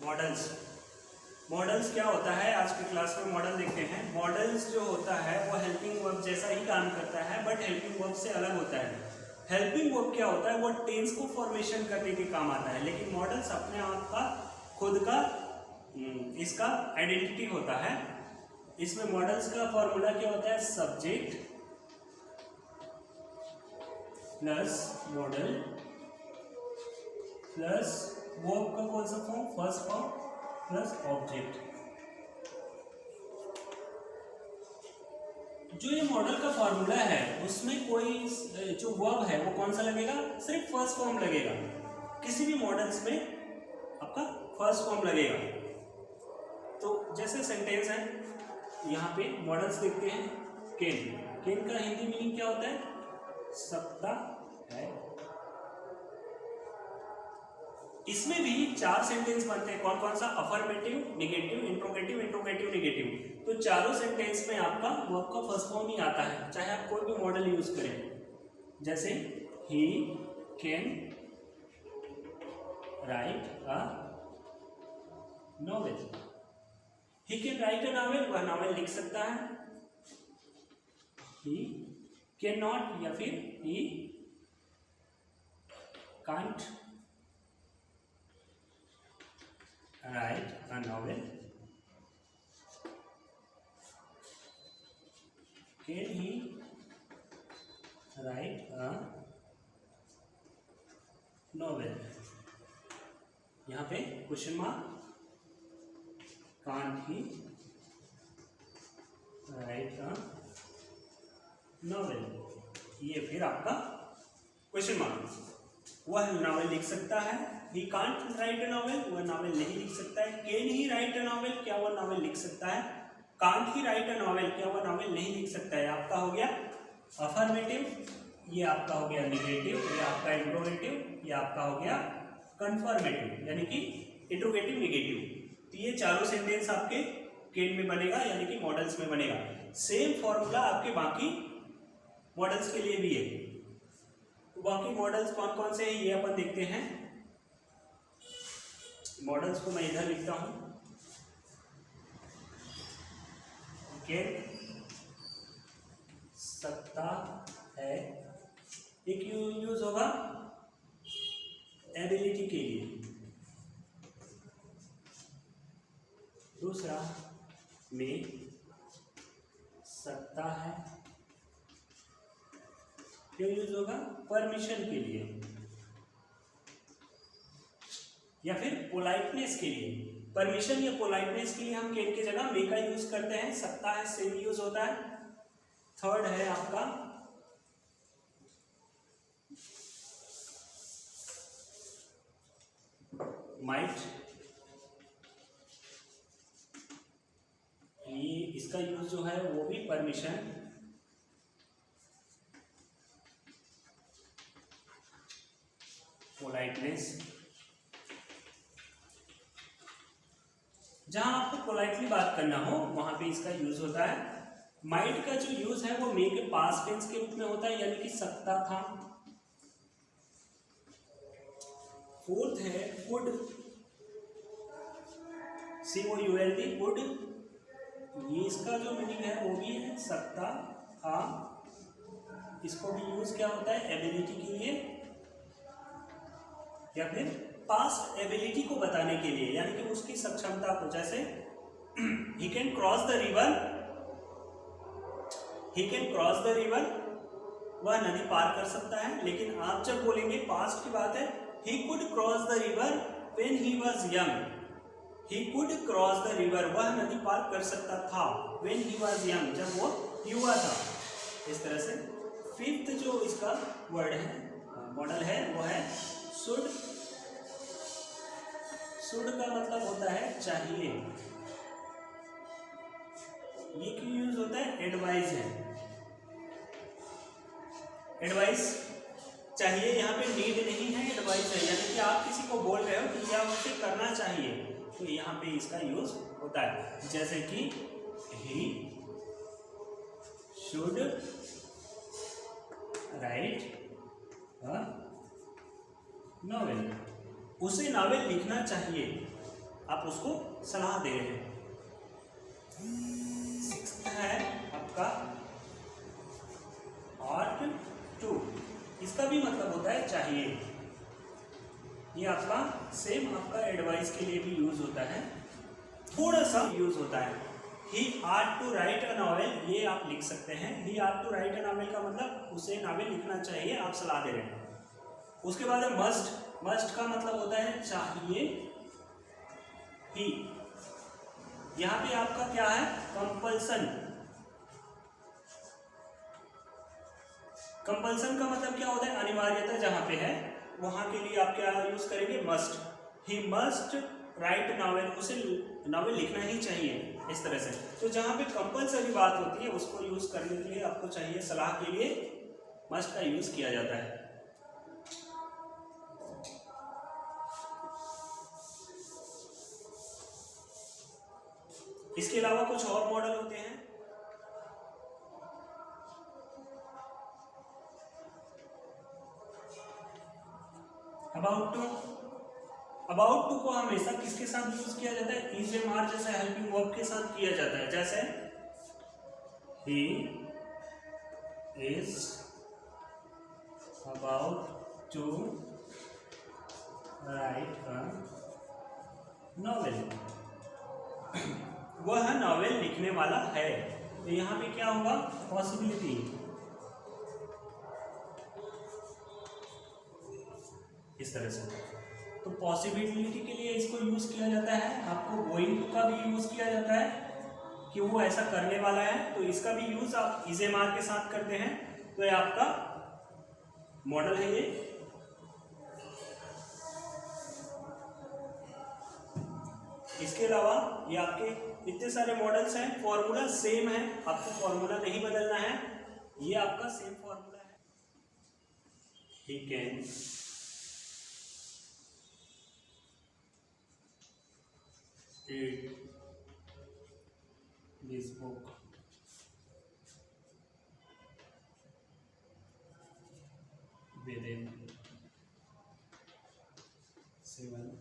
Models. Models क्या होता है, आज की क्लास में मॉडल देखते हैं। मॉडल्स जो होता है वो हेल्पिंग वर्ब जैसा ही काम करता है, बट हेल्पिंग वर्ब से अलग होता है। हेल्पिंग वर्ब क्या होता है, वो टेंस को फॉर्मेशन करने के काम आता है, लेकिन मॉडल्स अपने आप का खुद का इसका आइडेंटिटी होता है। इसमें मॉडल्स का फॉर्मूला क्या होता है, subject plus model plus verb का कौन सा form, first form plus object. जो ये मॉडल का फॉर्मूला है उसमें कोई जो वर्ब है वो कौन सा लगेगा, सिर्फ फर्स्ट फॉर्म लगेगा। किसी भी मॉडल्स में आपका फर्स्ट फॉर्म लगेगा। तो जैसे सेंटेंस है, यहाँ पे मॉडल्स देखते हैं। केन, केन का हिंदी मीनिंग क्या होता है, सकता है। इसमें भी 4 सेंटेंस बनते हैं। कौन कौन सा, affirmative, negative, interrogative, interrogative, negative. तो चारों सेंटेंस में आपका वर्ब का फर्स्ट फॉर्म ही आता है, चाहे आप कोई भी मॉडल यूज करें। जैसे he can write a novel, he can write a novel, वह नॉवेल लिख सकता है। ही कैन नॉट या फिर he can't right a novel. Can he right a novel, यहाँ पे question mark, can't he right a novel, ये फिर आपका क्वेश्चन मार्क। वह नॉवेल लिख सकता है, he can't right a novel, वह नॉवेल नहीं लिख सकता है। Can he right a novel, क्या वह नॉवेल लिख सकता है। Can't he right a novel, क्या वह नॉवेल नहीं लिख सकता है। आपका हो गया अफर्मेटिव, ये आपका हो गया नेगेटिव, ये आपका इंट्रोगेटिव, ये आपका हो गया कंफर्मेटिव, यानी कि इंट्रोगेटिव नेगेटिव। तो ये चारों सेंटेंस आपके केन में बनेगा, यानी कि मॉडल्स में बनेगा। सेम फॉर्मूला आपके बाकी मॉडल्स के लिए भी है। तो बाकी मॉडल्स कौन कौन से हैं ये अपन देखते हैं। मॉडल्स को मैं इधर लिखता हूं। कैन सकता है, एक यूज होगा एबिलिटी के लिए, दूसरा में सकता है, क्यों यूज होगा, परमिशन के लिए या फिर पोलाइटनेस के लिए। परमिशन या पोलाइटनेस के लिए हम कैन की जगह मे का यूज करते हैं। सकता है सेम यूज होता है। थर्ड है आपका माइट, ये इसका यूज जो है वो भी परमिशन, पोलाइटनेस। जहां आपको पोलाइटली बात करना हो वहां पे इसका यूज होता है। माइट का जो यूज है वो मे के पास्ट टेंस के रूप में होता है, यानी कि सकता था। फोर्थ है कुड, COULD, कुड, ये इसका जो मीनिंग है वो भी है सकता था। इसको भी यूज क्या होता है, एबिलिटी के लिए या फिर पास्ट एबिलिटी को बताने के लिए, यानी कि उसकी सक्षमता को। जैसे he can cross the river, he can cross the river, वह नदी पार कर सकता है। लेकिन आप जब बोलेंगे पास्ट की बात है, he could cross the river when he was young, he could cross the river, वह नदी पार कर सकता था, व्हेन ही वाज यंग, जब वो युवा था। इस तरह से फिफ्थ जो इसका वर्ड है, मॉडल है, वो है शुड। शुड का मतलब होता है चाहिए। ये क्यों यूज होता है, एडवाइस है, एडवाइस चाहिए, यहाँ पे नीड नहीं है, एडवाइस है, यानी कि आप किसी को बोल रहे हो कि क्या मुझे करना चाहिए, तो यहाँ पे इसका यूज होता है। जैसे कि he should write a novel, उसे नॉवेल लिखना चाहिए। आप उसको सलाह दे रहे हैं। सिक्स्थ है आपका ought to, इसका भी मतलब होता है चाहिए। ये आपका सेम आपका एडवाइस के लिए भी यूज होता है, थोड़ा सा यूज होता है। ही ought to write a novel, ये आप लिख सकते हैं। ही ought to write a novel का मतलब उसे नावल लिखना चाहिए, आप सलाह दे रहे हैं। उसके बाद है मस्ट, मस्ट का मतलब होता है चाहिए ही। यहाँ पे आपका क्या है, कंपल्सन। कंपल्सन का मतलब क्या होता है, अनिवार्यता जहां पे है वहां के लिए आप क्या यूज करेंगे, must. He must write novel, उसे नॉवेल लिखना ही चाहिए, इस तरह से। तो जहां पे कंपल्सरी बात होती है उसको यूज करने के लिए आपको चाहिए, सलाह के लिए मस्ट का यूज किया जाता है। इसके अलावा कुछ और मॉडल होते हैं। अबाउट टू, अबाउट टू को हमेशा किसके साथ यूज किया जाता है, इज एम आर जैसे हेल्पिंग वर्ब के साथ किया जाता है। जैसे ही is about to write a novel, वह नॉवेल लिखने वाला है। तो यहाँ पे क्या होगा, पॉसिबिलिटी। इस तरह से तो पॉसिबिलिटी के लिए इसको यूज किया जाता है। आपको गोइंग टू का भी यूज किया जाता है कि वो ऐसा करने वाला है, तो इसका भी यूज आप इज एम आर के साथ करते हैं। तो ये आपका मॉडल है ये। इसके अलावा ये आपके इतने सारे मॉडल्स हैं। फॉर्मूला सेम है, आपको फॉर्मूला नहीं बदलना है, ये आपका सेम फॉर्मूला है। He can read this book within 7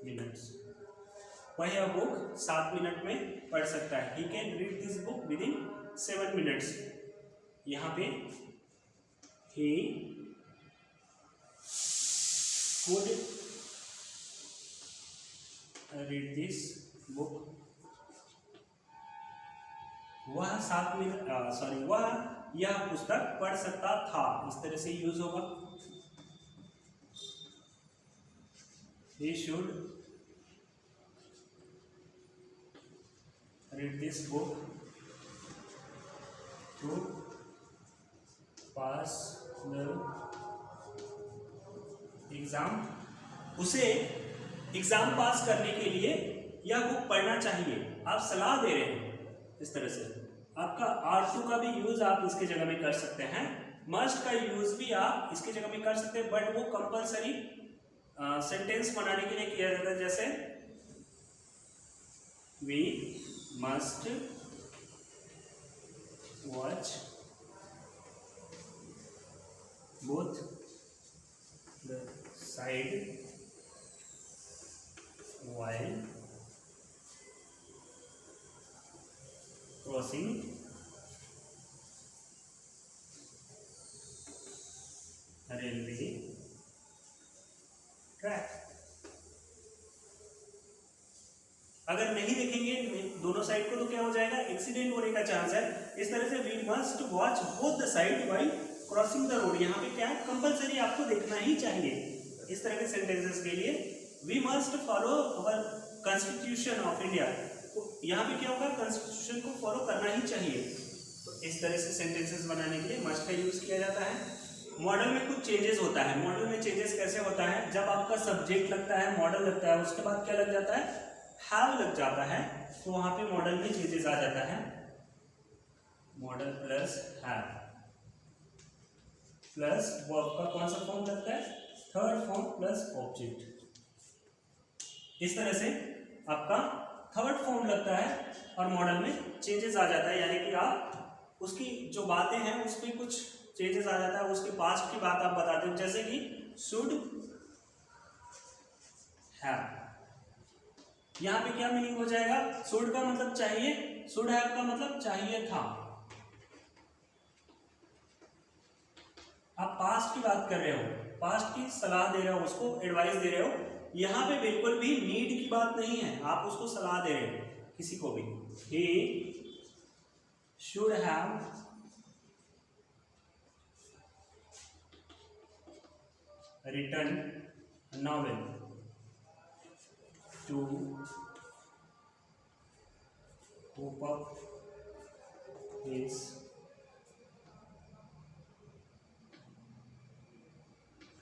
minutes. वह यह बुक 7 मिनट में पढ़ सकता है। He can read this book with in 7 minutes. यहाँ पे he could read this book, वह 7 मिनट वह यह पुस्तक पढ़ सकता था, इस तरह से यूज होगा। He should read this book to pass the exam, उसे एग्जाम पास करने के लिए यह बुक पढ़ना चाहिए, आप सलाह दे रहे हैं। इस तरह से आपका R2 का भी यूज आप इसके जगह में कर सकते हैं, मस्ट का यूज भी आप इसके जगह में कर सकते हैं, बट वो कंपलसरी सेंटेंस बनाने के लिए किया जाता है। जैसे we must watch both the side while crossing railway track। अगर नहीं देखेंगे दोनों साइड को तो क्या हो जाएगा, एक्सीडेंट होने का चांस है। इस तरह से we must watch both the side while crossing the road, यहाँ पे क्या है, कंपलसरी आपको देखना ही चाहिए। इस तरह के सेंटेंसेस के लिए we must follow our constitution of India, तो यहाँ पे क्या होगा, कॉन्स्टिट्यूशन को फॉलो करना ही चाहिए। तो इस तरह से सेंटेंसेस बनाने के लिए मस्ट का यूज किया जाता है। मॉडल में कुछ चेंजेस होता है। मॉडल में चेंजेस कैसे होता है, जब आपका सब्जेक्ट लगता है, मॉडल लगता है, उसके बाद क्या लग जाता है, हैव लग जाता है, तो वहां पे मॉडल में चेंजेस आ जाता है। Model plus have plus verb का कौन सा फॉर्म लगता है, थर्ड फॉर्म प्लस ऑब्जेक्ट। इस तरह से आपका थर्ड फॉर्म लगता है और मॉडल में चेंजेस आ जाता है, यानी कि आप उसकी जो बातें हैं उस पर कुछ चेंजेस आ जाता है, उसके पास्ट की बात आप बताते हो। जैसे कि शुड हैव। यहाँ पे क्या मीनिंग हो जाएगा? शुड का मतलब चाहिए, शुड हैव का मतलब चाहिए था। आप पास्ट की बात कर रहे हो, पास्ट की सलाह दे रहे हो, उसको एडवाइस दे रहे हो। यहाँ पे बिल्कुल भी नीड की बात नहीं है, आप उसको सलाह दे रहे हो किसी को भी। He should have written a novel to cope up his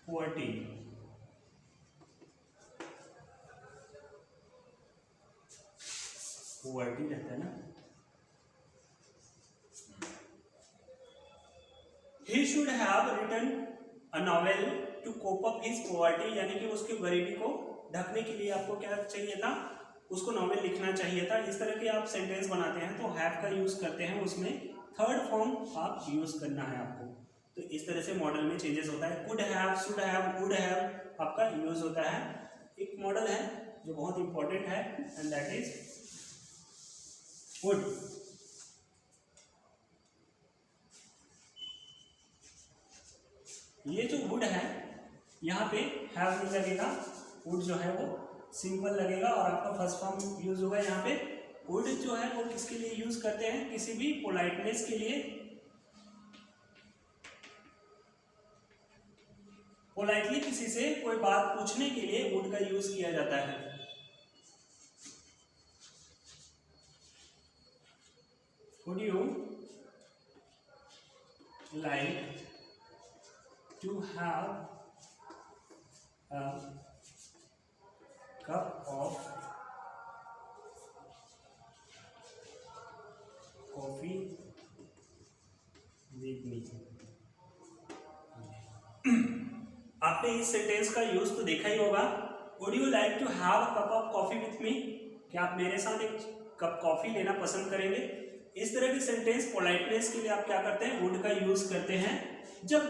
poverty. Poverty रहता है ना। He should have written a novel to cope up his poverty, यानी कि उसकी गरीबी को ढकने के लिए आपको क्या चाहिए था? उसको नॉवेल लिखना चाहिए था। इस तरह के आप सेंटेंस बनाते हैं तो हैव का यूज करते हैं, उसमें थर्ड फॉर्म आप यूज करना है आपको। तो इस तरह से मॉडल में चेंजेस होता है। Could have, should have, would have आपका यूज होता है। एक मॉडल है जो बहुत इंपॉर्टेंट है एंड दैट इज वुड। ये जो वुड है यहाँ पे हैव नहीं लगेगा, वुड जो है वो सिंपल लगेगा और आपका फर्स्ट फॉर्म यूज होगा। यहाँ पे वुड जो है वो किसके लिए यूज करते हैं? किसी भी पोलाइटनेस के लिए, पोलाइटली किसी से कोई बात पूछने के लिए वुड का यूज किया जाता है। Would you like to have a cup of coffee with me? आपने इस सेंटेंस का यूज तो देखा ही होगा। Would you like to have a cup of coffee with me? क्या आप मेरे साथ एक कप कॉफी लेना पसंद करेंगे? इस तरह के सेंटेंस पोलाइटनेस के लिए आप क्या करते हैं? वुड का यूज करते हैं। जब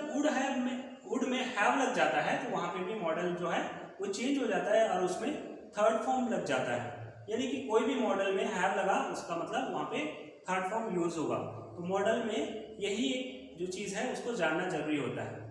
वुड में हैव लग जाता है तो वहां पे भी मॉडल जो है वो चेंज हो जाता है और उसमें थर्ड फॉर्म लग जाता है। यानी कि कोई भी मॉडल में हैव लगा उसका मतलब वहां पे थर्ड फॉर्म यूज होगा। तो मॉडल में यही एक जो चीज है उसको जानना जरूरी होता है।